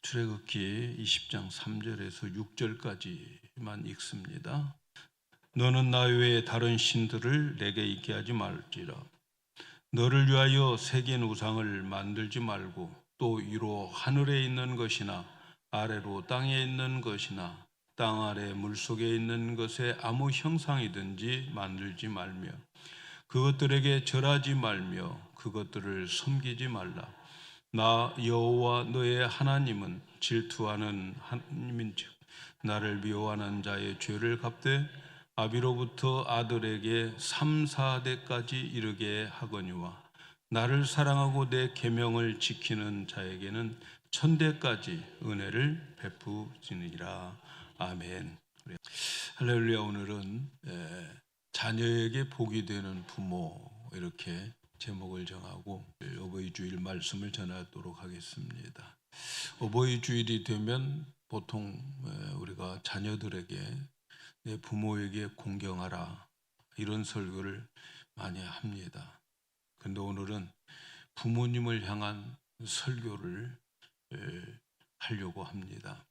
출애굽기 20장 3절에서 6절까지만 읽습니다. 너는 나 외에 다른 신들을 내게 있게 하지 말지라. 너를 위하여 새긴 우상을 만들지 말고 또 위로 하늘에 있는 것이나 아래로 땅에 있는 것이나 땅 아래 물속에 있는 것에 아무 형상이든지 만들지 말며 그것들에게 절하지 말며 그것들을 섬기지 말라. 나 여호와 너의 하나님은 질투하는 하나님인즉 나를 미워하는 자의 죄를 갚되 아비로부터 아들에게 3, 4대까지 이르게 하거니와 나를 사랑하고 내 계명을 지키는 자에게는 1000대까지 은혜를 베푸시니라. 아멘. 할렐루야. 오늘은 자녀에게 복이 되는 부모, 이렇게 제목을 정하고 어버이 주일 말씀을 전하도록 하겠습니다. 어버이 주일이 되면 보통 우리가 자녀들에게 내 부모에게 공경하라, 이런 설교를 많이 합니다. 근데 오늘은 부모님을 향한 설교를 하려고 합니다.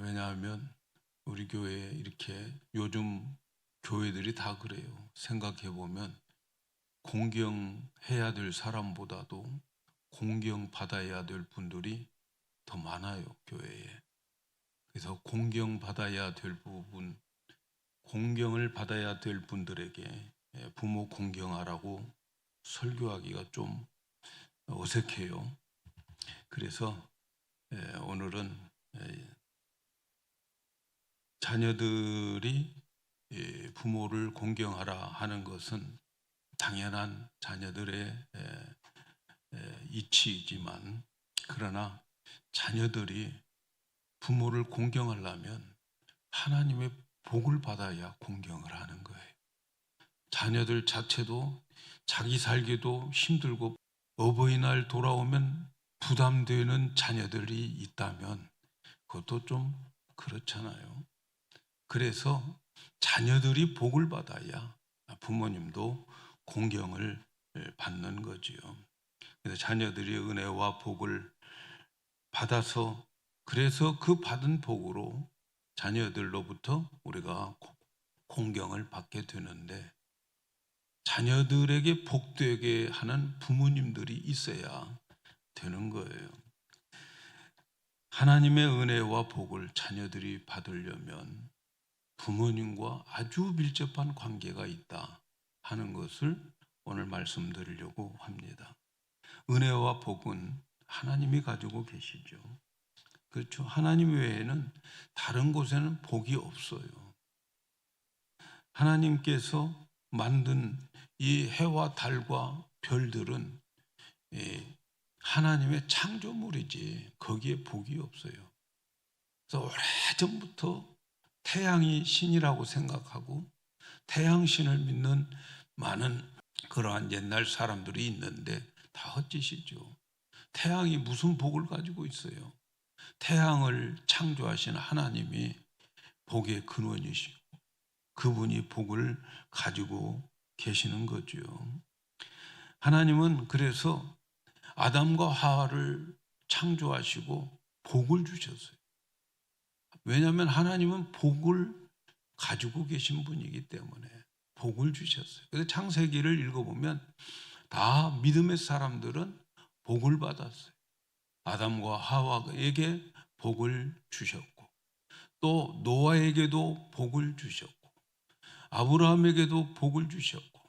왜냐하면 우리 교회에 이렇게, 요즘 교회들이 다 그래요. 생각해 보면 공경해야 될 사람보다도 공경받아야 될 분들이 더 많아요, 교회에. 그래서 공경받아야 될 부분, 공경을 받아야 될 분들에게 부모 공경하라고 설교하기가 좀 어색해요. 그래서 오늘은 자녀들이 부모를 공경하라 하는 것은 당연한 자녀들의 이치이지만, 그러나 자녀들이 부모를 공경하려면 하나님의 복을 받아야 공경을 하는 거예요. 자녀들 자체도 자기 살기도 힘들고 어버이날 돌아오면 부담되는 자녀들이 있다면 그것도 좀 그렇잖아요. 그래서 자녀들이 복을 받아야 부모님도 공경을 받는 거지요. 그래서 자녀들이 은혜와 복을 받아서, 그래서 그 받은 복으로 자녀들로부터 우리가 공경을 받게 되는데, 자녀들에게 복되게 하는 부모님들이 있어야 되는 거예요. 하나님의 은혜와 복을 자녀들이 받으려면 부모님과 아주 밀접한 관계가 있다 하는 것을 오늘 말씀드리려고 합니다. 은혜와 복은 하나님이 가지고 계시죠. 그렇죠. 하나님 외에는 다른 곳에는 복이 없어요. 하나님께서 만든 이 해와 달과 별들은 하나님의 창조물이지 거기에 복이 없어요. 그래서 오래전부터 태양이 신이라고 생각하고 태양신을 믿는 많은 그러한 옛날 사람들이 있는데 다 헛짓이죠. 태양이 무슨 복을 가지고 있어요? 태양을 창조하신 하나님이 복의 근원이시고 그분이 복을 가지고 계시는 거죠. 하나님은 그래서 아담과 하와를 창조하시고 복을 주셨어요. 왜냐하면 하나님은 복을 가지고 계신 분이기 때문에 복을 주셨어요. 그래서 창세기를 읽어보면 다 믿음의 사람들은 복을 받았어요. 아담과 하와에게 복을 주셨고, 또 노아에게도 복을 주셨고, 아브라함에게도 복을 주셨고,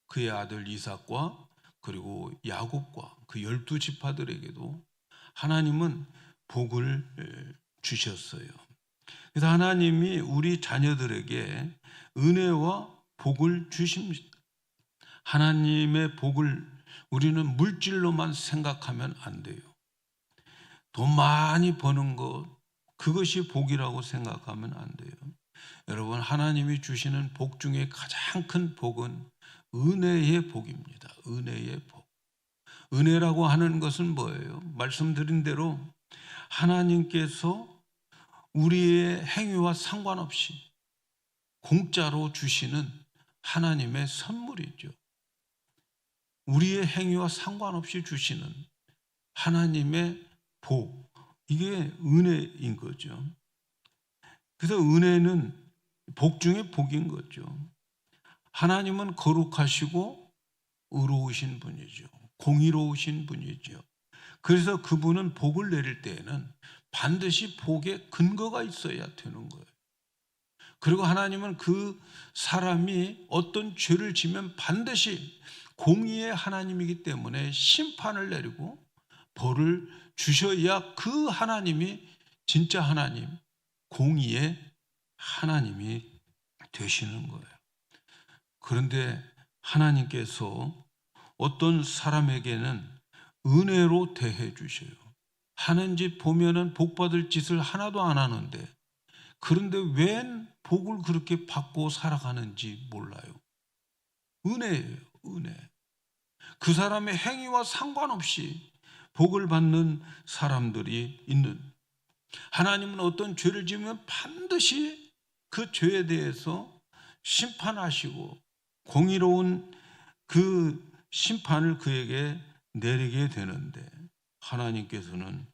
그의 아들 이삭과 그리고 야곱과 그 12지파들에게도 하나님은 복을 주셨어요. 그래서 하나님이 우리 자녀들에게 은혜와 복을 주십니다. 하나님의 복을 우리는 물질로만 생각하면 안 돼요. 돈 많이 버는 것, 그것이 복이라고 생각하면 안 돼요. 여러분, 하나님이 주시는 복 중에 가장 큰 복은 은혜의 복입니다. 은혜의 복. 은혜라고 하는 것은 뭐예요? 말씀드린 대로 하나님께서 우리의 행위와 상관없이 공짜로 주시는 하나님의 선물이죠. 우리의 행위와 상관없이 주시는 하나님의 복, 이게 은혜인 거죠. 그래서 은혜는 복 중에 복인 거죠. 하나님은 거룩하시고 의로우신 분이죠. 공의로우신 분이죠. 그래서 그분은 복을 내릴 때에는 반드시 복의 근거가 있어야 되는 거예요. 그리고 하나님은 그 사람이 어떤 죄를 지면 반드시 공의의 하나님이기 때문에 심판을 내리고 벌을 주셔야 그 하나님이 진짜 하나님, 공의의 하나님이 되시는 거예요. 그런데 하나님께서 어떤 사람에게는 은혜로 대해 주셔요. 하는 짓 보면은 복 받을 짓을 하나도 안 하는데, 그런데 웬 복을 그렇게 받고 살아가는지 몰라요. 은혜예요, 은혜. 그 사람의 행위와 상관없이 복을 받는 사람들이 있는, 하나님은 어떤 죄를 지으면 반드시 그 죄에 대해서 심판하시고 공의로운 그 심판을 그에게 내리게 되는데, 하나님께서는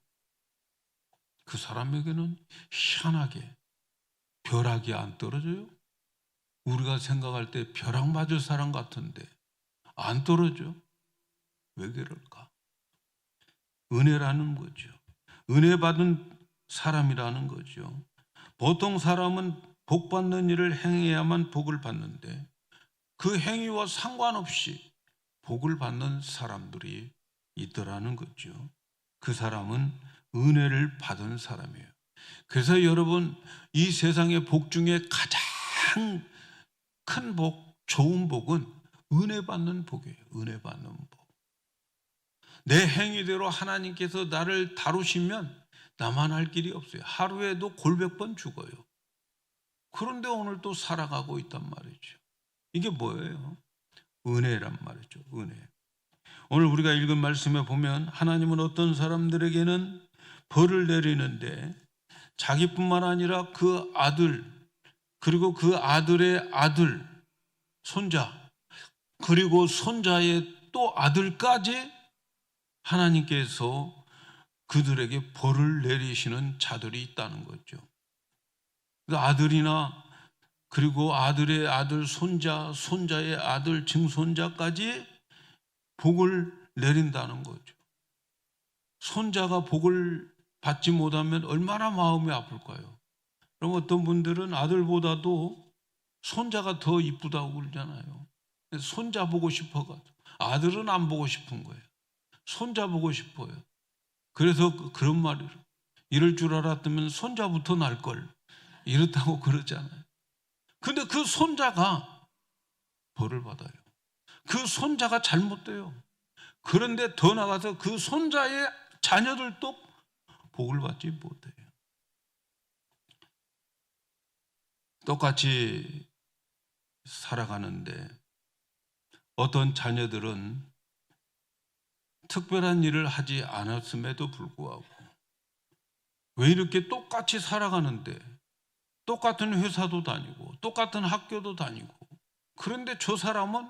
그 사람에게는 희한하게 벼락이 안 떨어져요. 우리가 생각할 때 벼락 맞을 사람 같은데 안 떨어져. 왜 그럴까? 은혜라는 거죠. 은혜 받은 사람이라는 거죠. 보통 사람은 복 받는 일을 행해야만 복을 받는데, 그 행위와 상관없이 복을 받는 사람들이 있더라는 거죠. 그 사람은 은혜를 받은 사람이에요. 그래서 여러분, 이 세상의 복 중에 가장 큰 복, 좋은 복은 은혜 받는 복이에요. 은혜 받는 복. 내 행위대로 하나님께서 나를 다루시면 나만 할 길이 없어요. 하루에도 골백 번 죽어요. 그런데 오늘 또 살아가고 있단 말이죠. 이게 뭐예요? 은혜란 말이죠. 은혜. 오늘 우리가 읽은 말씀에 보면 하나님은 어떤 사람들에게는 벌을 내리는데, 자기뿐만 아니라 그 아들, 그리고 그 아들의 아들, 손자, 그리고 손자의 또 아들까지 하나님께서 그들에게 벌을 내리시는 자들이 있다는 거죠. 아들이나 그리고 아들의 아들, 손자, 손자의 아들, 증손자까지 복을 내린다는 거죠. 손자가 복을 받지 못하면 얼마나 마음이 아플까요? 그럼 어떤 분들은 아들보다도 손자가 더 이쁘다고 그러잖아요. 손자 보고 싶어가지고. 아들은 안 보고 싶은 거예요. 손자 보고 싶어요. 그래서 그런 말을, 이럴 줄 알았다면 손자부터 날걸, 이렇다고 그러잖아요. 근데 그 손자가 벌을 받아요. 그 손자가 잘못돼요. 그런데 더 나가서 그 손자의 자녀들도 복을 받지 못해요. 똑같이 살아가는데 어떤 자녀들은 특별한 일을 하지 않았음에도 불구하고 왜 이렇게 똑같이 살아가는데, 똑같은 회사도 다니고 똑같은 학교도 다니고, 그런데 저 사람은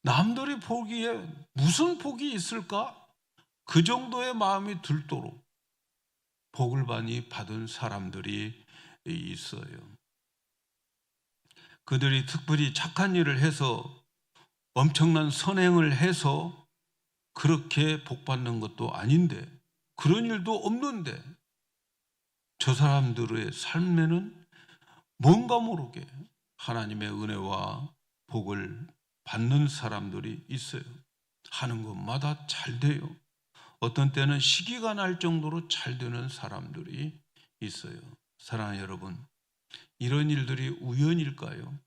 남들이 보기에 무슨 복이 있을까? 그 정도의 마음이 들도록 복을 많이 받은 사람들이 있어요. 그들이 특별히 착한 일을 해서, 엄청난 선행을 해서 그렇게 복 받는 것도 아닌데, 그런 일도 없는데 저 사람들의 삶에는 뭔가 모르게 하나님의 은혜와 복을 받는 사람들이 있어요. 하는 것마다 잘 돼요. 어떤 때는 시기가 날 정도로 잘 되는 사람들이 있어요. 사랑하는 여러분, 이런 일들이 우연일까요?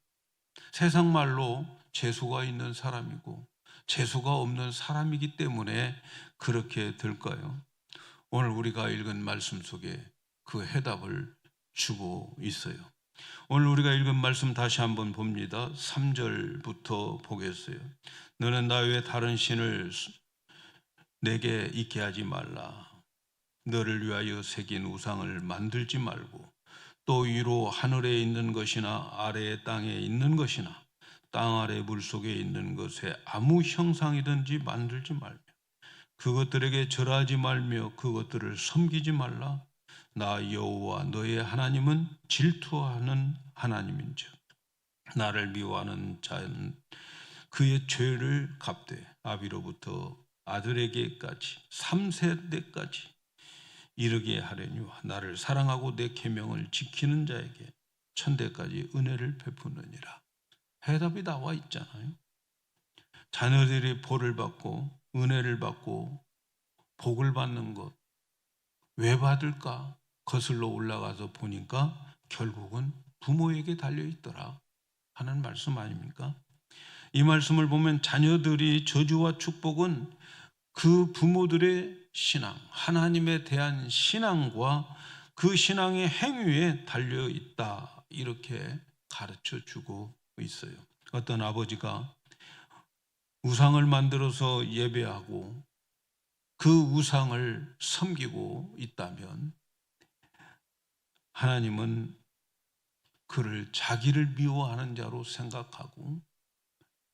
세상 말로 재수가 있는 사람이고 재수가 없는 사람이기 때문에 그렇게 될까요? 오늘 우리가 읽은 말씀 속에 그 해답을 주고 있어요. 오늘 우리가 읽은 말씀 다시 한번 봅니다. 3절부터 보겠어요. 너는 나 외에 다른 신을 내게 있게 하지 말라. 너를 위하여 새긴 우상을 만들지 말고, 또 위로 하늘에 있는 것이나 아래의 땅에 있는 것이나 땅 아래 물속에 있는 것에 아무 형상이든지 만들지 말며, 그것들에게 절하지 말며 그것들을 섬기지 말라. 나 여호와 너의 하나님은 질투하는 하나님인즉 나를 미워하는 자는 그의 죄를 갚되 아비로부터 아들에게까지 3세대까지 이르게 하려니와 나를 사랑하고 내 계명을 지키는 자에게 천대까지 은혜를 베푸느니라. 해답이 나와 있잖아요. 자녀들이 벌을 받고 은혜를 받고 복을 받는 것 왜 받을까? 거슬러 올라가서 보니까 결국은 부모에게 달려있더라 하는 말씀 아닙니까? 이 말씀을 보면 자녀들이 저주와 축복은 그 부모들의 신앙, 하나님에 대한 신앙과 그 신앙의 행위에 달려있다 이렇게 가르쳐 주고 있어요. 어떤 아버지가 우상을 만들어서 예배하고 그 우상을 섬기고 있다면 하나님은 그를 자기를 미워하는 자로 생각하고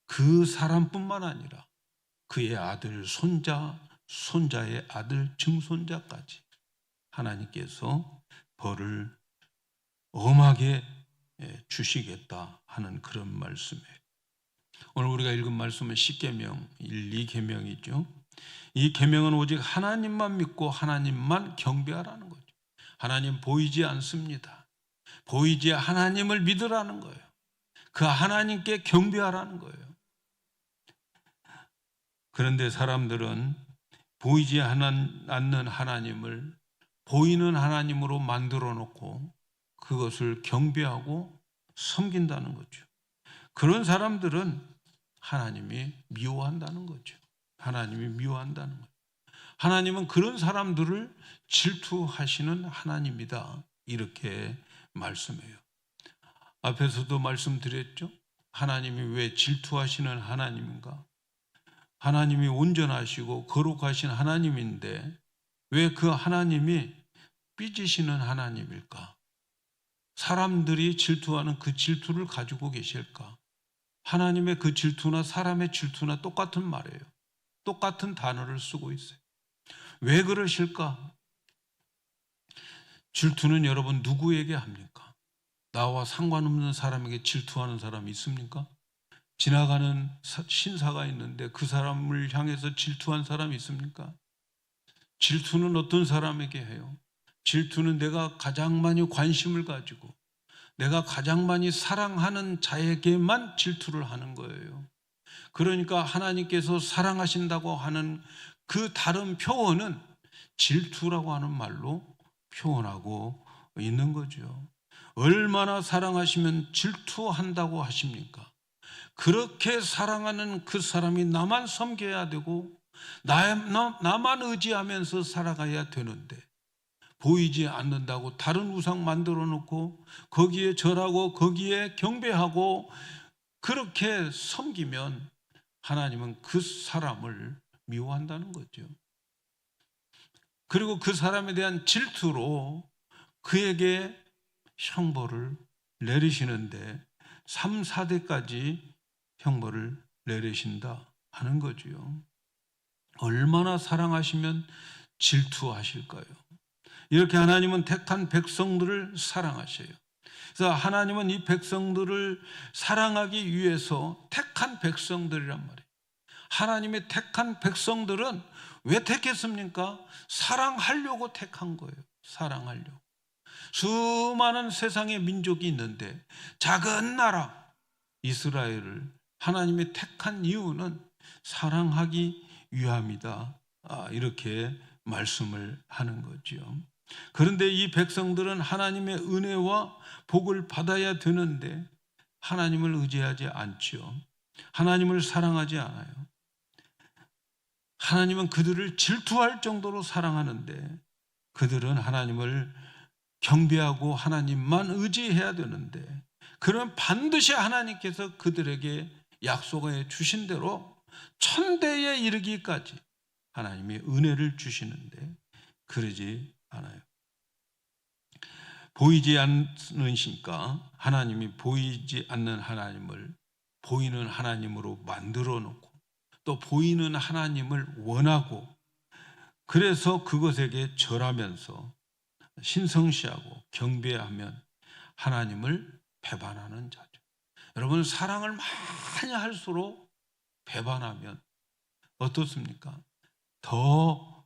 그 사람뿐만 아니라 그의 아들, 손자, 손자의 아들, 증손자까지 하나님께서 벌을 엄하게 주시겠다 하는 그런 말씀이에요. 오늘 우리가 읽은 말씀은 십계명 1, 2계명이죠. 이 계명은 오직 하나님만 믿고 하나님만 경배하라는 거죠. 하나님 보이지 않습니다. 보이지 하나님을 믿으라는 거예요. 그 하나님께 경배하라는 거예요. 그런데 사람들은 보이지 않는 하나님을 보이는 하나님으로 만들어 놓고 그것을 경배하고 섬긴다는 거죠. 그런 사람들은 하나님이 미워한다는 거죠. 하나님이 미워한다는 거예요. 하나님은 그런 사람들을 질투하시는 하나님이다 이렇게 말씀해요. 앞에서도 말씀드렸죠. 하나님이 왜 질투하시는 하나님인가? 하나님이 온전하시고 거룩하신 하나님인데 왜 그 하나님이 삐지시는 하나님일까? 사람들이 질투하는 그 질투를 가지고 계실까? 하나님의 그 질투나 사람의 질투나 똑같은 말이에요. 똑같은 단어를 쓰고 있어요. 왜 그러실까? 질투는 여러분 누구에게 합니까? 나와 상관없는 사람에게 질투하는 사람이 있습니까? 지나가는 신사가 있는데 그 사람을 향해서 질투한 사람이 있습니까? 질투는 어떤 사람에게 해요? 질투는 내가 가장 많이 관심을 가지고 내가 가장 많이 사랑하는 자에게만 질투를 하는 거예요. 그러니까 하나님께서 사랑하신다고 하는 그 다른 표현은 질투라고 하는 말로 표현하고 있는 거죠. 얼마나 사랑하시면 질투한다고 하십니까? 그렇게 사랑하는 그 사람이 나만 섬겨야 되고 나만 의지하면서 살아가야 되는데 보이지 않는다고 다른 우상 만들어 놓고 거기에 절하고 거기에 경배하고 그렇게 섬기면 하나님은 그 사람을 미워한다는 거죠. 그리고 그 사람에 대한 질투로 그에게 형벌을 내리시는데 3, 4대까지 형벌을 내리신다 하는 거지요. 얼마나 사랑하시면 질투하실까요? 이렇게 하나님은 택한 백성들을 사랑하셔요. 그래서 하나님은 이 백성들을 사랑하기 위해서 택한 백성들이란 말이에요. 하나님의 택한 백성들은 왜 택했습니까? 사랑하려고 택한 거예요. 사랑하려고. 수많은 세상의 민족이 있는데 작은 나라 이스라엘을 하나님이 택한 이유는 사랑하기 위함이다. 이렇게 말씀을 하는 거죠. 그런데 이 백성들은 하나님의 은혜와 복을 받아야 되는데 하나님을 의지하지 않죠. 하나님을 사랑하지 않아요. 하나님은 그들을 질투할 정도로 사랑하는데 그들은 하나님을 경배하고 하나님만 의지해야 되는데 그러면 반드시 하나님께서 그들에게 약속해 주신 대로 천대에 이르기까지 하나님이 은혜를 주시는데 그러지 않아요. 보이지 않으시니까 하나님이 보이지 않는 하나님을 보이는 하나님으로 만들어 놓고 또 보이는 하나님을 원하고 그래서 그것에게 절하면서 신성시하고 경배하면 하나님을 배반하는 자죠. 여러분, 사랑을 많이 할수록 배반하면 어떻습니까? 더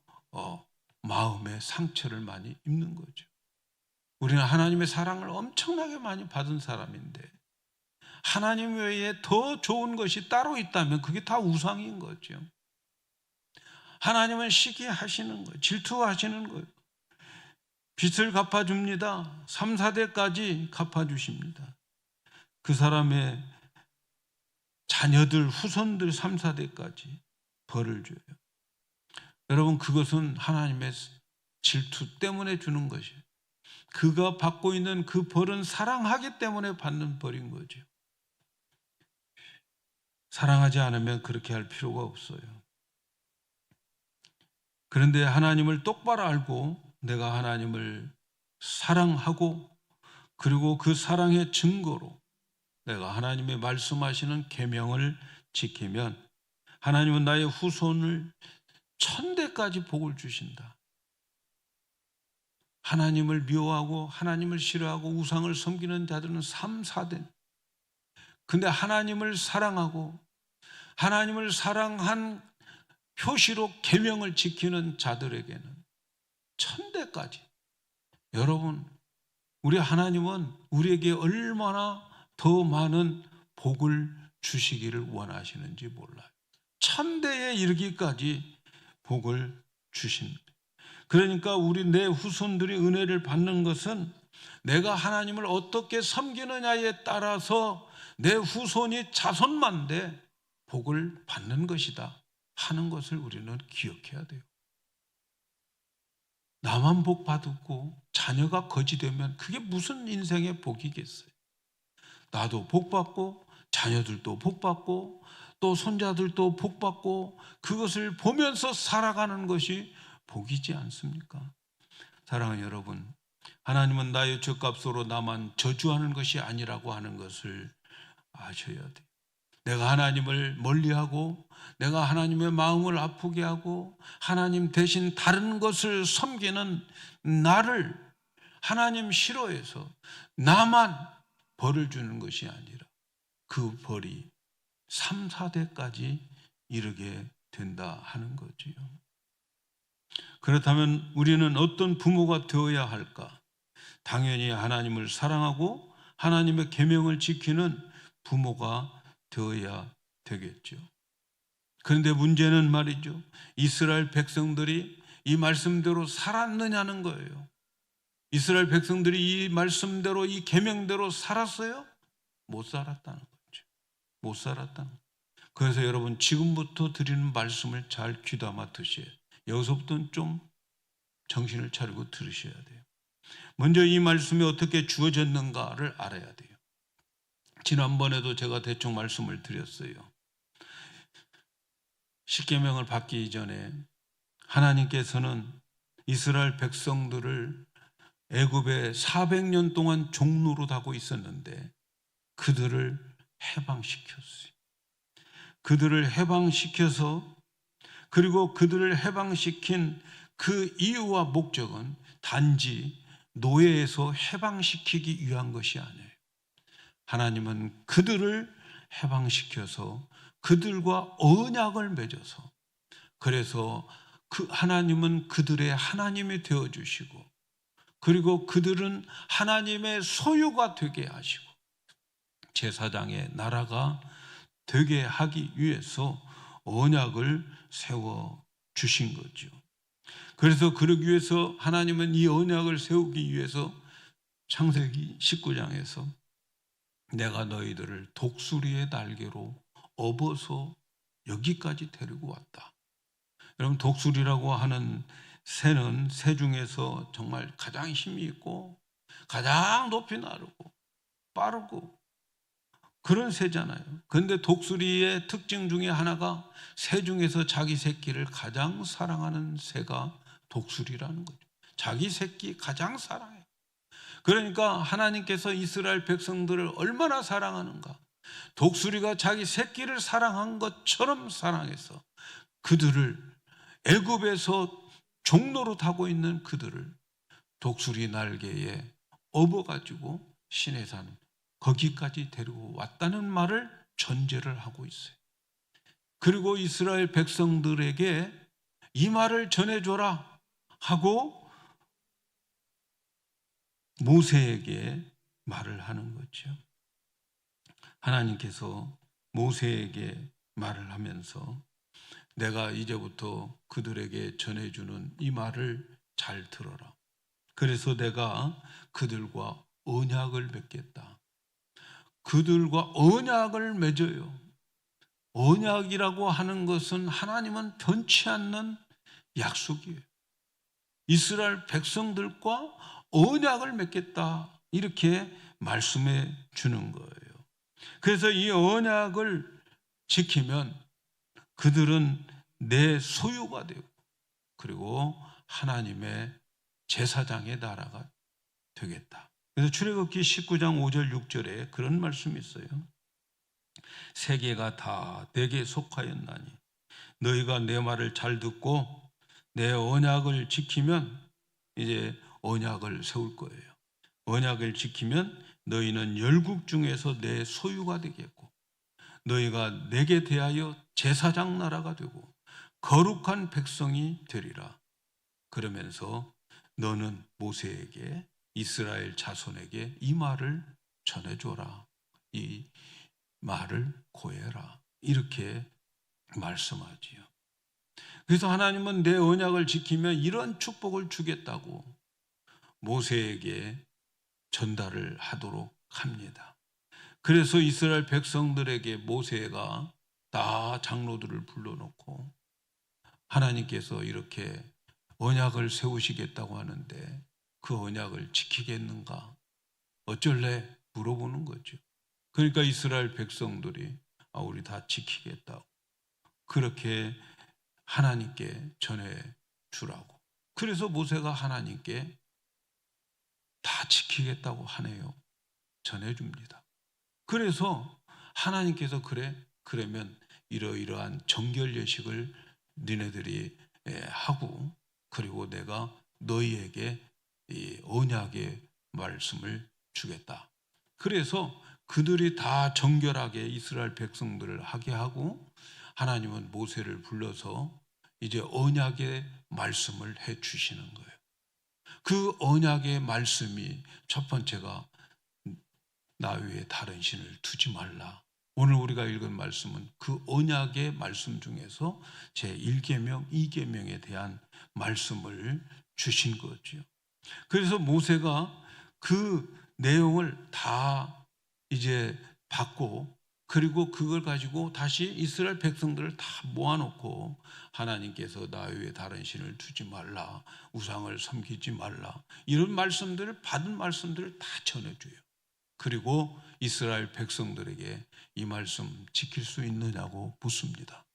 마음의 상처를 많이 입는 거죠. 우리는 하나님의 사랑을 엄청나게 많이 받은 사람인데 하나님 외에 더 좋은 것이 따로 있다면 그게 다 우상인 거죠. 하나님은 시기하시는 거예요. 질투하시는 거예요. 빚을 갚아줍니다. 3, 4대까지 갚아주십니다. 그 사람의 자녀들, 후손들 3, 4대까지 벌을 줘요. 여러분, 그것은 하나님의 질투 때문에 주는 것이에요. 그가 받고 있는 그 벌은 사랑하기 때문에 받는 벌인 거죠. 사랑하지 않으면 그렇게 할 필요가 없어요. 그런데 하나님을 똑바로 알고 내가 하나님을 사랑하고 그리고 그 사랑의 증거로 내가 하나님의 말씀하시는 계명을 지키면 하나님은 나의 후손을 1000대까지 복을 주신다. 하나님을 미워하고 하나님을 싫어하고 우상을 섬기는 자들은 3, 4대. 근데 하나님을 사랑하고 하나님을 사랑한 표시로 계명을 지키는 자들에게는 1000대까지. 여러분, 우리 하나님은 우리에게 얼마나 더 많은 복을 주시기를 원하시는지 몰라요. 1000대에 이르기까지 복을 주십니다. 그러니까 내 후손들이 은혜를 받는 것은 내가 하나님을 어떻게 섬기느냐에 따라서 내 후손이 자손만대 복을 받는 것이다 하는 것을 우리는 기억해야 돼요. 나만 복 받고 자녀가 거지 되면 그게 무슨 인생의 복이겠어요. 나도 복 받고 자녀들도 복 받고 또 손자들도 복 받고 그것을 보면서 살아가는 것이 복이지 않습니까? 사랑하는 여러분, 하나님은 나의 죗값으로 나만 저주하는 것이 아니라고 하는 것을 아셔야 돼요. 내가 하나님을 멀리하고 내가 하나님의 마음을 아프게 하고 하나님 대신 다른 것을 섬기는 나를 하나님 싫어해서 나만 벌을 주는 것이 아니라 그 벌이 3, 4대까지 이르게 된다 하는 거지요. 그렇다면 우리는 어떤 부모가 되어야 할까? 당연히 하나님을 사랑하고 하나님의 계명을 지키는 부모가 되어야 되겠죠. 그런데 문제는 말이죠, 이스라엘 백성들이 이 말씀대로 살았느냐는 거예요. 이스라엘 백성들이 이 말씀대로 이 계명대로 살았어요? 못 살았다는 거죠. 못 살았다는 거죠. 그래서 여러분, 지금부터 드리는 말씀을 잘 귀담아 드셔야 돼요. 여기서부터는 좀 정신을 차리고 들으셔야 돼요. 먼저 이 말씀이 어떻게 주어졌는가를 알아야 돼요. 지난번에도 제가 대충 말씀을 드렸어요. 십계명을 받기 이전에 하나님께서는 이스라엘 백성들을 애굽에 400년 동안 종노릇 하고 있었는데 그들을 해방시켰어요. 그들을 해방시켜서 그리고 그들을 해방시킨 그 이유와 목적은 단지 노예에서 해방시키기 위한 것이 아니에요. 하나님은 그들을 해방시켜서 그들과 언약을 맺어서 그래서 하나님은 그들의 하나님이 되어주시고 그리고 그들은 하나님의 소유가 되게 하시고 제사장의 나라가 되게 하기 위해서 언약을 세워주신 거죠. 그래서 그러기 위해서 하나님은 이 언약을 세우기 위해서 창세기 19장에서 내가 너희들을 독수리의 날개로 업어서 여기까지 데리고 왔다. 여러분, 독수리라고 하는 새는 새 중에서 정말 가장 힘이 있고 가장 높이 나르고 빠르고 그런 새잖아요. 그런데 독수리의 특징 중에 하나가 새 중에서 자기 새끼를 가장 사랑하는 새가 독수리라는 거죠. 자기 새끼 가장 사랑해요. 그러니까 하나님께서 이스라엘 백성들을 얼마나 사랑하는가. 독수리가 자기 새끼를 사랑한 것처럼 사랑해서 그들을 애굽에서 종로로 타고 있는 그들을 독수리 날개에 업어가지고 시내산 거기까지 데리고 왔다는 말을 전제를 하고 있어요. 그리고 이스라엘 백성들에게 이 말을 전해줘라 하고 모세에게 말을 하는 거죠. 하나님께서 모세에게 말을 하면서 내가 이제부터 그들에게 전해주는 이 말을 잘 들어라. 그래서 내가 그들과 언약을 맺겠다. 그들과 언약을 맺어요. 언약이라고 하는 것은 하나님은 변치 않는 약속이에요. 이스라엘 백성들과 언약을 맺겠다 이렇게 말씀해 주는 거예요. 그래서 이 언약을 지키면 그들은 내 소유가 되고 그리고 하나님의 제사장의 나라가 되겠다. 그래서 출애굽기 19장 5절 6절에 그런 말씀이 있어요. 세계가 다 내게 속하였나니 너희가 내 말을 잘 듣고 내 언약을 지키면 이제 언약을 세울 거예요. 언약을 지키면 너희는 열국 중에서 내 소유가 되겠고 너희가 내게 대하여 제사장 나라가 되고 거룩한 백성이 되리라. 그러면서 너는 모세에게 이스라엘 자손에게 이 말을 전해줘라. 이 말을 고해라. 이렇게 말씀하지요. 그래서 하나님은 내 언약을 지키면 이런 축복을 주겠다고 모세에게 전달을 하도록 합니다. 그래서 이스라엘 백성들에게 모세가 다 장로들을 불러놓고 하나님께서 이렇게 언약을 세우시겠다고 하는데 그 언약을 지키겠는가? 어쩔래? 물어보는 거죠. 그러니까 이스라엘 백성들이 우리 다 지키겠다고 그렇게 하나님께 전해 주라고. 그래서 모세가 하나님께 다 지키겠다고 하네요. 전해 줍니다. 그래서 하나님께서 그러면 이러이러한 정결 예식을 너네들이 하고 그리고 내가 너희에게 이 언약의 말씀을 주겠다. 그래서 그들이 다 정결하게 이스라엘 백성들을 하게 하고 하나님은 모세를 불러서 이제 언약의 말씀을 해 주시는 거예요. 그 언약의 말씀이 첫 번째가 나 위에 다른 신을 두지 말라. 오늘 우리가 읽은 말씀은 그 언약의 말씀 중에서 제1계명, 2계명에 대한 말씀을 주신 거죠. 그래서 모세가 그 내용을 다 이제 받고 그리고 그걸 가지고 다시 이스라엘 백성들을 다 모아놓고 하나님께서 나 위에 다른 신을 두지 말라, 우상을 섬기지 말라 이런 말씀들을 받은 말씀들을 다 전해줘요. 그리고 이스라엘 백성들에게 이 말씀 지킬 수 있느냐고 묻습니다.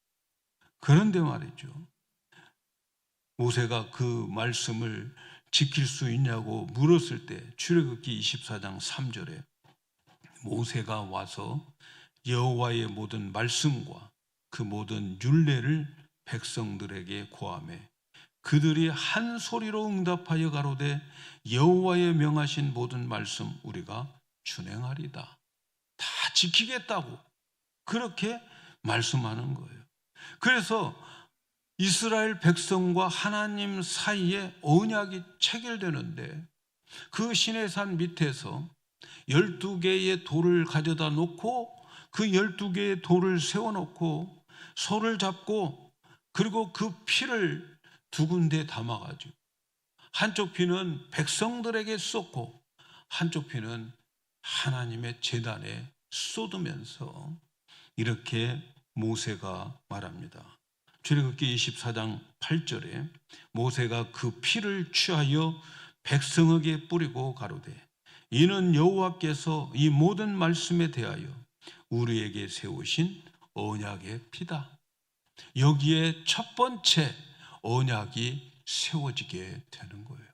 그런데 말이죠. 모세가 그 말씀을 지킬 수 있냐고 물었을 때 출애굽기 24장 3절에 모세가 와서 여호와의 모든 말씀과 그 모든 율례를 백성들에게 고하매 그들이 한 소리로 응답하여 가로되 여호와의 명하신 모든 말씀 우리가 준행하리다. 다 지키겠다고 그렇게 말씀하는 거예요. 그래서 이스라엘 백성과 하나님 사이에 언약이 체결되는데 그 시내산 밑에서 12개의 돌을 가져다 놓고 그 12개의 돌을 세워놓고 소를 잡고 그리고 그 피를 두 군데 담아가지고 한쪽 피는 백성들에게 쏟고 한쪽 피는 하나님의 제단에 쏟으면서 이렇게 모세가 말합니다. 출애굽기 24장 8절에 모세가 그 피를 취하여 백성에게 뿌리고 가로되 이는 여호와께서 이 모든 말씀에 대하여 우리에게 세우신 언약의 피다. 여기에 첫 번째 언약이 세워지게 되는 거예요.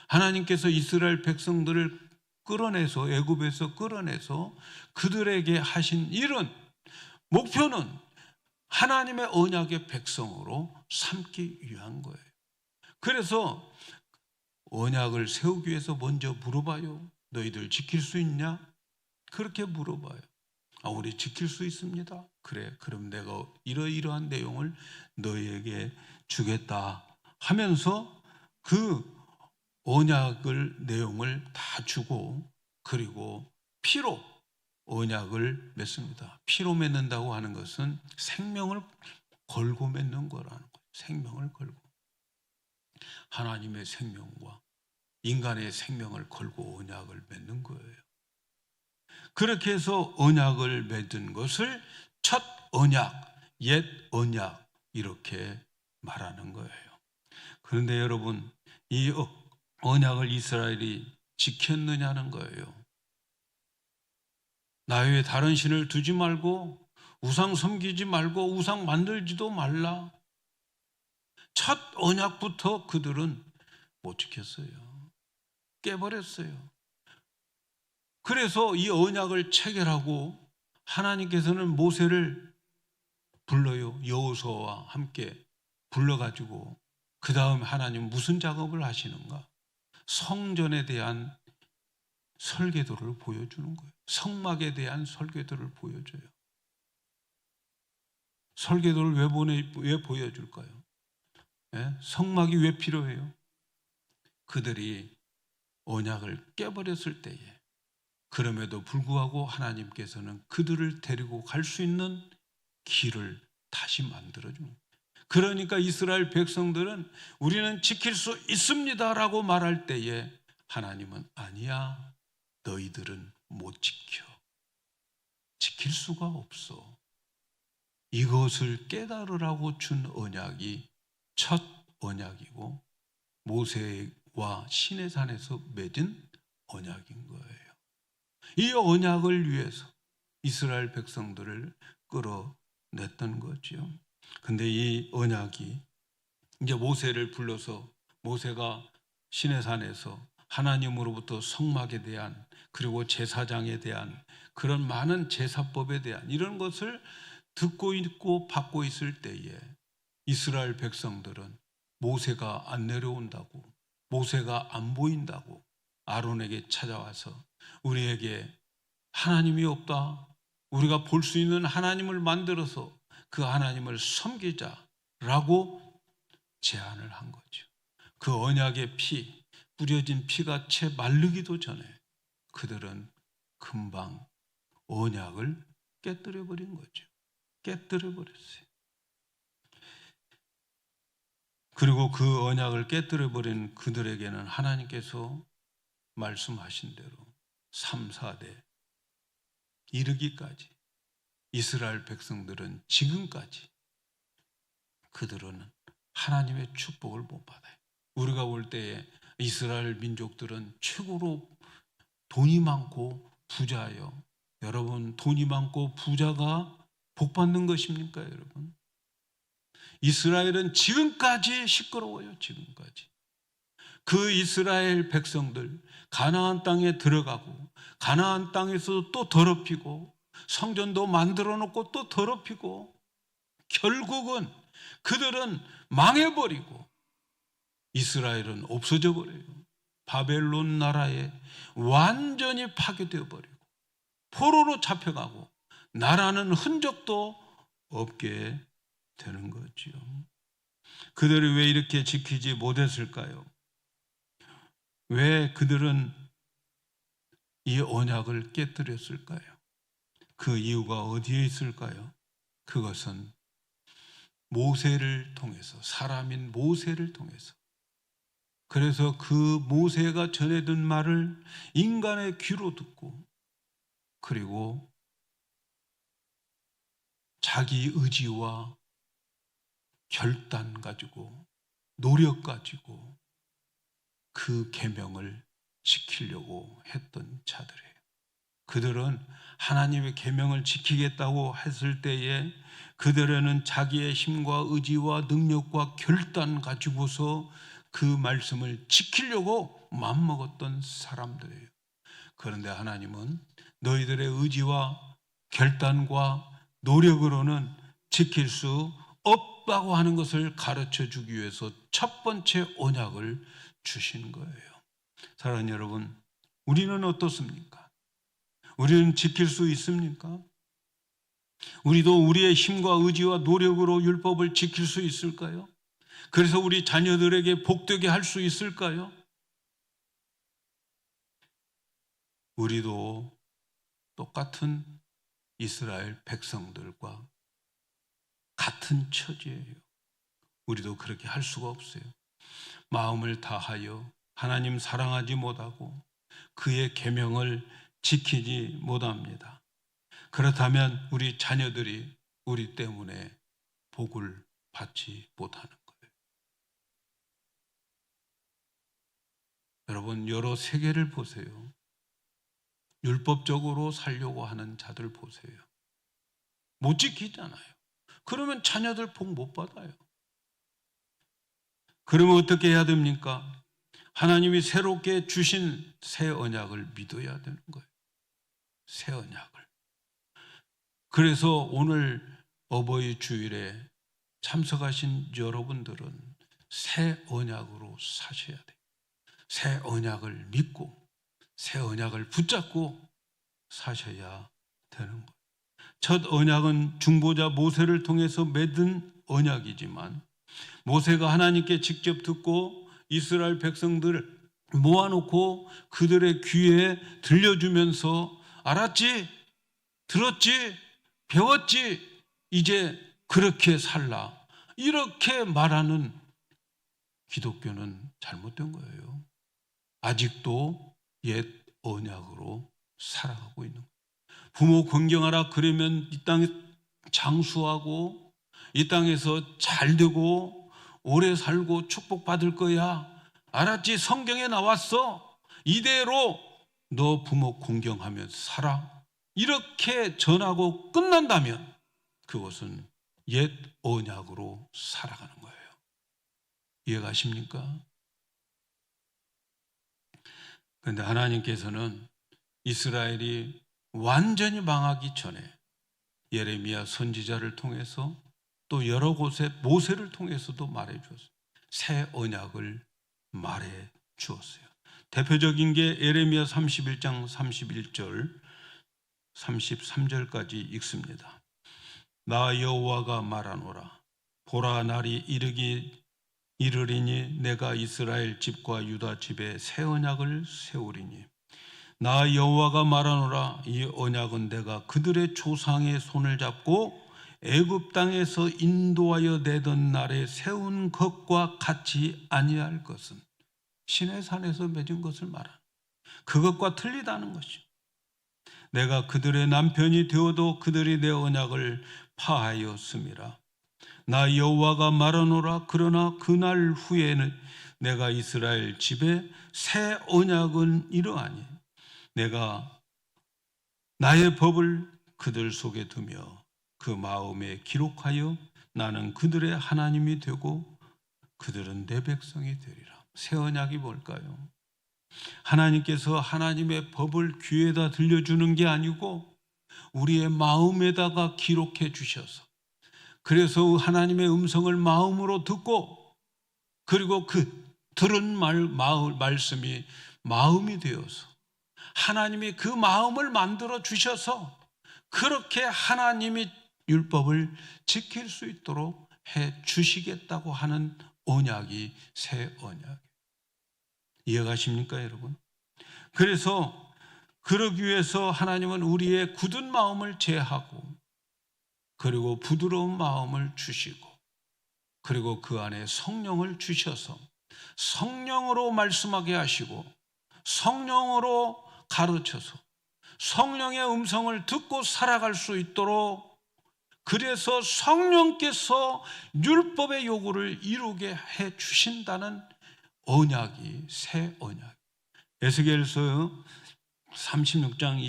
하나님께서 이스라엘 백성들을 끌어내서 애굽에서 끌어내서 그들에게 하신 일은 목표는 하나님의 언약의 백성으로 삼기 위한 거예요. 그래서 언약을 세우기 위해서 먼저 물어봐요. 너희들 지킬 수 있냐? 그렇게 물어봐요. 우리 지킬 수 있습니다. 그래, 그럼 내가 이러이러한 내용을 너희에게 주겠다 하면서 그 언약을 내용을 다 주고, 그리고 피로 언약을 맺습니다. 피로 맺는다고 하는 것은 생명을 걸고 맺는 거라는 거예요. 생명을 걸고, 하나님의 생명과 인간의 생명을 걸고 언약을 맺는 거예요. 그렇게 해서 언약을 맺은 것을 첫 언약, 옛 언약 이렇게 말하는 거예요. 그런데 여러분, 이 언약을 이스라엘이 지켰느냐는 거예요. 나 외에 다른 신을 두지 말고, 우상 섬기지 말고, 우상 만들지도 말라. 첫 언약부터 그들은 못 지켰어요. 깨버렸어요. 그래서 이 언약을 체결하고 하나님께서는 모세를 불러요. 여호수아와 함께 불러가지고, 그 다음 하나님 무슨 작업을 하시는가? 성전에 대한 설계도를 보여주는 거예요. 성막에 대한 설계도를 보여줘요. 설계도를 왜 보여줄까요? 예? 성막이 왜 필요해요? 그들이 언약을 깨버렸을 때에, 그럼에도 불구하고 하나님께서는 그들을 데리고 갈 수 있는 길을 다시 만들어줍니다. 그러니까 이스라엘 백성들은 우리는 지킬 수 있습니다라고 말할 때에 하나님은 아니야, 너희들은 못 지켜. 지킬 수가 없어. 이것을 깨달으라고 준 언약이 첫 언약이고, 모세와 시내산에서 맺은 언약인 거예요. 이 언약을 위해서 이스라엘 백성들을 끌어냈던 거죠. 근데 이 언약이 이제 모세를 불러서, 모세가 시내산에서 하나님으로부터 성막에 대한, 그리고 제사장에 대한, 그런 많은 제사법에 대한 이런 것을 듣고 있고 받고 있을 때에 이스라엘 백성들은 모세가 안 내려온다고, 모세가 안 보인다고 아론에게 찾아와서 우리에게 하나님이 없다, 우리가 볼 수 있는 하나님을 만들어서 그 하나님을 섬기자라고 제안을 한 거죠. 그 언약의 피, 뿌려진 피가 채 마르기도 전에 그들은 금방 언약을 깨뜨려 버린 거죠. 깨뜨려 버렸어요. 그리고 그 언약을 깨뜨려 버린 그들에게는 하나님께서 말씀하신 대로 3, 4대 이르기까지 이스라엘 백성들은 지금까지 그들은 하나님의 축복을 못 받아요. 우리가 볼 때에 이스라엘 민족들은 최고로 돈이 많고 부자예요. 여러분, 돈이 많고 부자가 복 받는 것입니까, 여러분? 이스라엘은 지금까지 시끄러워요. 지금까지. 그 이스라엘 백성들 가나안 땅에 들어가고, 가나안 땅에서 또 더럽히고, 성전도 만들어 놓고 또 더럽히고, 결국은 그들은 망해버리고 이스라엘은 없어져 버려요. 바벨론 나라에 완전히 파괴되어 버리고 포로로 잡혀가고 나라는 흔적도 없게 되는 거죠. 그들이 왜 이렇게 지키지 못했을까요? 왜 그들은 이 언약을 깨뜨렸을까요? 그 이유가 어디에 있을까요? 그것은 모세를 통해서, 사람인 모세를 통해서, 그래서 그 모세가 전해든 말을 인간의 귀로 듣고, 그리고 자기 의지와 결단 가지고, 노력 가지고 그 계명을 지키려고 했던 자들이에요. 그들은 하나님의 계명을 지키겠다고 했을 때에 그들에는 자기의 힘과 의지와 능력과 결단 가지고서 그 말씀을 지키려고 마음먹었던 사람들이에요. 그런데 하나님은 너희들의 의지와 결단과 노력으로는 지킬 수 없다고 하는 것을 가르쳐 주기 위해서 첫 번째 언약을 주신 거예요. 사랑하는 여러분, 우리는 어떻습니까? 우리는 지킬 수 있습니까? 우리도 우리의 힘과 의지와 노력으로 율법을 지킬 수 있을까요? 그래서 우리 자녀들에게 복되게 할 수 있을까요? 우리도 똑같은 이스라엘 백성들과 같은 처지예요. 우리도 그렇게 할 수가 없어요. 마음을 다하여 하나님 사랑하지 못하고 그의 계명을 지키지 못합니다. 그렇다면 우리 자녀들이 우리 때문에 복을 받지 못하는 거예요. 여러분, 여러 세계를 보세요. 율법적으로 살려고 하는 자들 보세요. 못 지키잖아요. 그러면 자녀들 복 못 받아요. 그러면 어떻게 해야 됩니까? 하나님이 새롭게 주신 새 언약을 믿어야 되는 거예요. 새 언약을. 그래서 오늘 어버이 주일에 참석하신 여러분들은 새 언약으로 사셔야 돼요. 새 언약을 믿고 새 언약을 붙잡고 사셔야 되는 거예요. 첫 언약은 중보자 모세를 통해서 맺은 언약이지만 모세가 하나님께 직접 듣고 이스라엘 백성들을 모아놓고 그들의 귀에 들려주면서 알았지? 들었지? 배웠지? 이제 그렇게 살라. 이렇게 말하는 기독교는 잘못된 거예요. 아직도 옛 언약으로 살아가고 있는 거예요. 부모 공경하라 그러면 이 땅에 장수하고 이 땅에서 잘 되고 오래 살고 축복받을 거야. 알았지? 성경에 나왔어. 이대로 너 부모 공경하면서 살아. 이렇게 전하고 끝난다면 그것은 옛 언약으로 살아가는 거예요. 이해가십니까? 그런데 하나님께서는 이스라엘이 완전히 망하기 전에 예레미야 선지자를 통해서 또 여러 곳에 모세를 통해서도 말해 주었어요. 새 언약을 말해 주었어요. 대표적인 게 예레미야 31장 31절 33절까지 읽습니다. 나 여호와가 말하노라. 보라, 날이 이르리니 내가 이스라엘 집과 유다 집에 새 언약을 세우리니 나 여호와가 말하노라. 이 언약은 내가 그들의 조상의 손을 잡고 애굽 땅에서 인도하여 내던 날에 세운 것과 같이 아니할 것은 시내산에서 맺은 것을 말하는 그것과 틀리다는 것이죠. 내가 그들의 남편이 되어도 그들이 내 언약을 파하였음이라. 나 여호와가 말하노라. 그러나 그날 후에는 내가 이스라엘 집에 새 언약은 이러하니 내가 나의 법을 그들 속에 두며 그 마음에 기록하여 나는 그들의 하나님이 되고 그들은 내 백성이 되리라. 새 언약이 뭘까요? 하나님께서 하나님의 법을 귀에다 들려주는 게 아니고 우리의 마음에다가 기록해 주셔서 그래서 하나님의 음성을 마음으로 듣고 그리고 그 들은 말씀이 마음이 되어서 하나님이 그 마음을 만들어 주셔서 그렇게 하나님이 율법을 지킬 수 있도록 해 주시겠다고 하는 언약이 새 언약. 이해가십니까, 여러분? 그래서 그러기 위해서 하나님은 우리의 굳은 마음을 제하고 그리고 부드러운 마음을 주시고 그리고 그 안에 성령을 주셔서 성령으로 말씀하게 하시고 성령으로 가르쳐서 성령의 음성을 듣고 살아갈 수 있도록 그래서 성령께서 율법의 요구를 이루게 해 주신다는 언약이 새 언약. 에스겔서 36장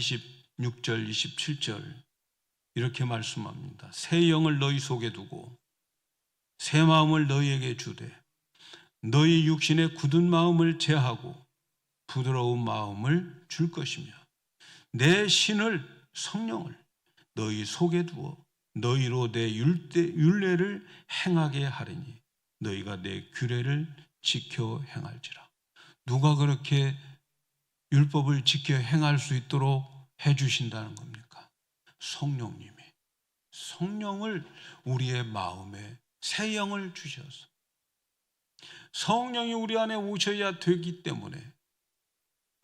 26절 27절 이렇게 말씀합니다. 새 영을 너희 속에 두고 새 마음을 너희에게 주되 너희 육신의 굳은 마음을 제하고 부드러운 마음을 줄 것이며 내 신을 성령을 너희 속에 두어 너희로 내 율례를 행하게 하리니 너희가 내 규례를 지켜 행할지라. 누가 그렇게 율법을 지켜 행할 수 있도록 해주신다는 겁니까? 성령님이. 성령을 우리의 마음에 새 영을 주셔서 성령이 우리 안에 오셔야 되기 때문에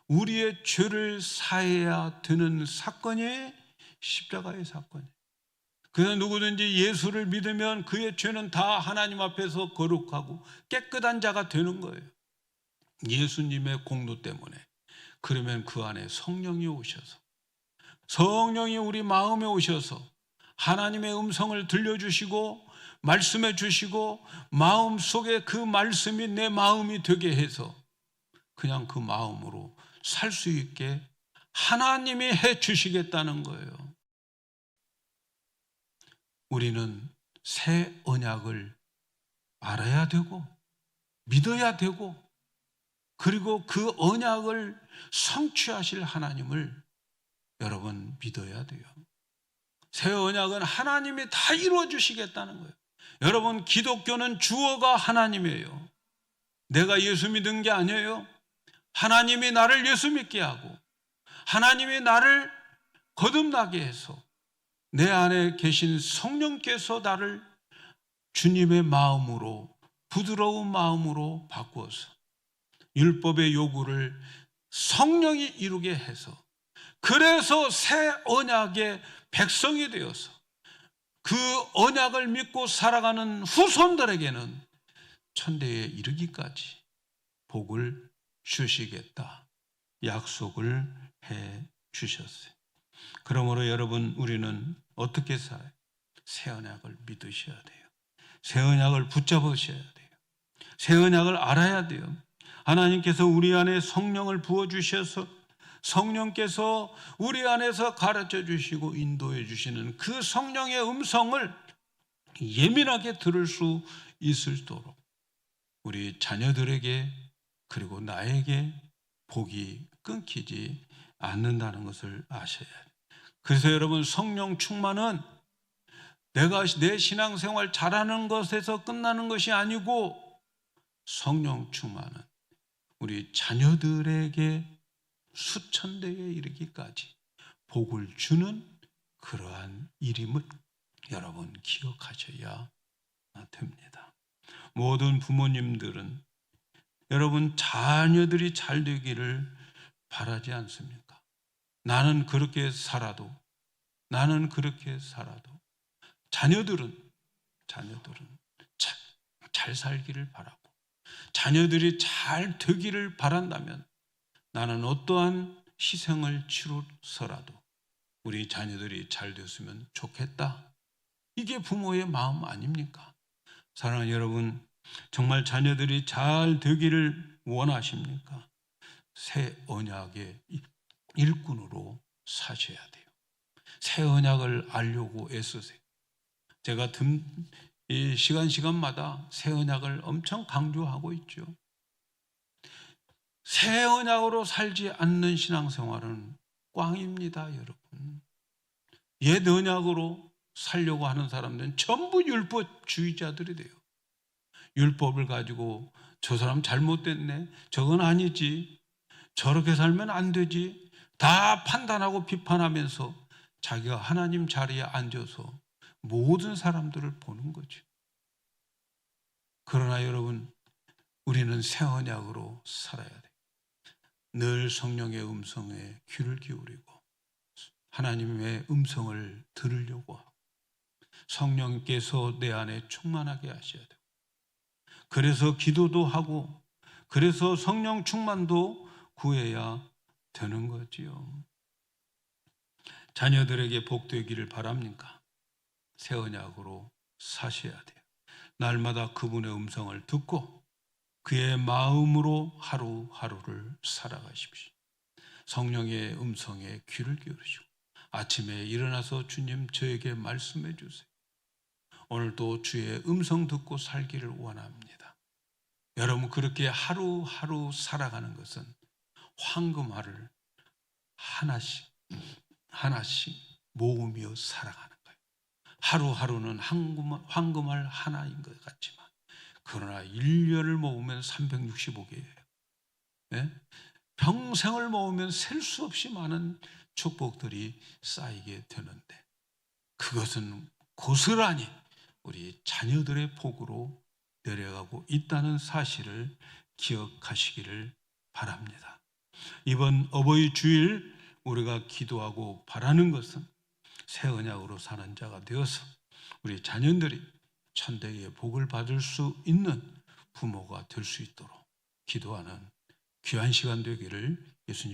우리의 죄를 사해야 되는 사건이 십자가의 사건이에요. 그래서 누구든지 예수를 믿으면 그의 죄는 다 하나님 앞에서 거룩하고 깨끗한 자가 되는 거예요. 예수님의 공로 때문에. 그러면 그 안에 성령이 오셔서 성령이 우리 마음에 오셔서 하나님의 음성을 들려주시고 말씀해 주시고 마음속에 그 말씀이 내 마음이 되게 해서 그냥 그 마음으로 살 수 있게 하나님이 해 주시겠다는 거예요. 우리는 새 언약을 알아야 되고 믿어야 되고 그리고 그 언약을 성취하실 하나님을 여러분 믿어야 돼요. 새 언약은 하나님이 다 이루어 주시겠다는 거예요. 여러분 기독교는 주어가 하나님이에요. 내가 예수 믿은 게 아니에요. 하나님이 나를 예수 믿게 하고 하나님이 나를 거듭나게 해서 내 안에 계신 성령께서 나를 주님의 마음으로 부드러운 마음으로 바꾸어서 율법의 요구를 성령이 이루게 해서 그래서 새 언약의 백성이 되어서 그 언약을 믿고 살아가는 후손들에게는 천대에 이르기까지 복을 주시겠다 약속을 해 주셨어요. 그러므로 여러분 우리는 어떻게 살아요? 새 언약을 믿으셔야 돼요. 새 언약을 붙잡으셔야 돼요. 새 언약을 알아야 돼요. 하나님께서 우리 안에 성령을 부어주셔서 성령께서 우리 안에서 가르쳐 주시고 인도해 주시는 그 성령의 음성을 예민하게 들을 수 있도록 우리 자녀들에게 그리고 나에게 복이 끊기지 않는다는 것을 아셔야 돼요. 그래서 여러분 성령 충만은 내가 내 신앙생활 잘하는 것에서 끝나는 것이 아니고 성령 충만은 우리 자녀들에게 수천대에 이르기까지 복을 주는 그러한 일임을 여러분 기억하셔야 됩니다. 모든 부모님들은 여러분 자녀들이 잘 되기를 바라지 않습니까? 나는 그렇게 살아도 자녀들은 잘 살기를 바라고 자녀들이 잘 되기를 바란다면 나는 어떠한 희생을 치르서라도 우리 자녀들이 잘 됐으면 좋겠다. 이게 부모의 마음 아닙니까? 사랑하는 여러분, 정말 자녀들이 잘 되기를 원하십니까? 새 언약의 일꾼으로 사셔야 돼요. 새 언약을 알려고 애쓰세요. 제가 이 시간마다 새 언약을 엄청 강조하고 있죠. 새 언약으로 살지 않는 신앙생활은 꽝입니다, 여러분. 옛 언약으로 살려고 하는 사람들은 전부 율법주의자들이 돼요. 율법을 가지고 저 사람 잘못됐네, 저건 아니지, 저렇게 살면 안 되지, 다 판단하고 비판하면서 자기가 하나님 자리에 앉아서 모든 사람들을 보는 거죠. 그러나 여러분, 우리는 새 언약으로 살아야 돼요. 늘 성령의 음성에 귀를 기울이고 하나님의 음성을 들으려고 하고 성령께서 내 안에 충만하게 하셔야 돼요. 그래서 기도도 하고 그래서 성령 충만도 구해야 되는 거지요. 자녀들에게 복되기를 바랍니까? 새 언약으로 사셔야 돼요. 날마다 그분의 음성을 듣고 그의 마음으로 하루하루를 살아가십시오. 성령의 음성에 귀를 기울이시고 아침에 일어나서 주님 저에게 말씀해 주세요. 오늘도 주의 음성 듣고 살기를 원합니다. 여러분 그렇게 하루하루 살아가는 것은 황금알을 하나씩 모으며 살아가는 거예요. 하루하루는 황금알 하나인 것 같지만 그러나 1년을 모으면 365개예요. 예? 평생을 모으면 셀 수 없이 많은 축복들이 쌓이게 되는데 그것은 고스란히 우리 자녀들의 복으로 내려가고 있다는 사실을 기억하시기를 바랍니다. 이번 어버이 주일 우리가 기도하고 바라는 것은 새 언약으로 사는 자가 되어서 우리 자녀들이 천대의 복을 받을 수 있는 부모가 될 수 있도록 기도하는 귀한 시간 되기를 예수님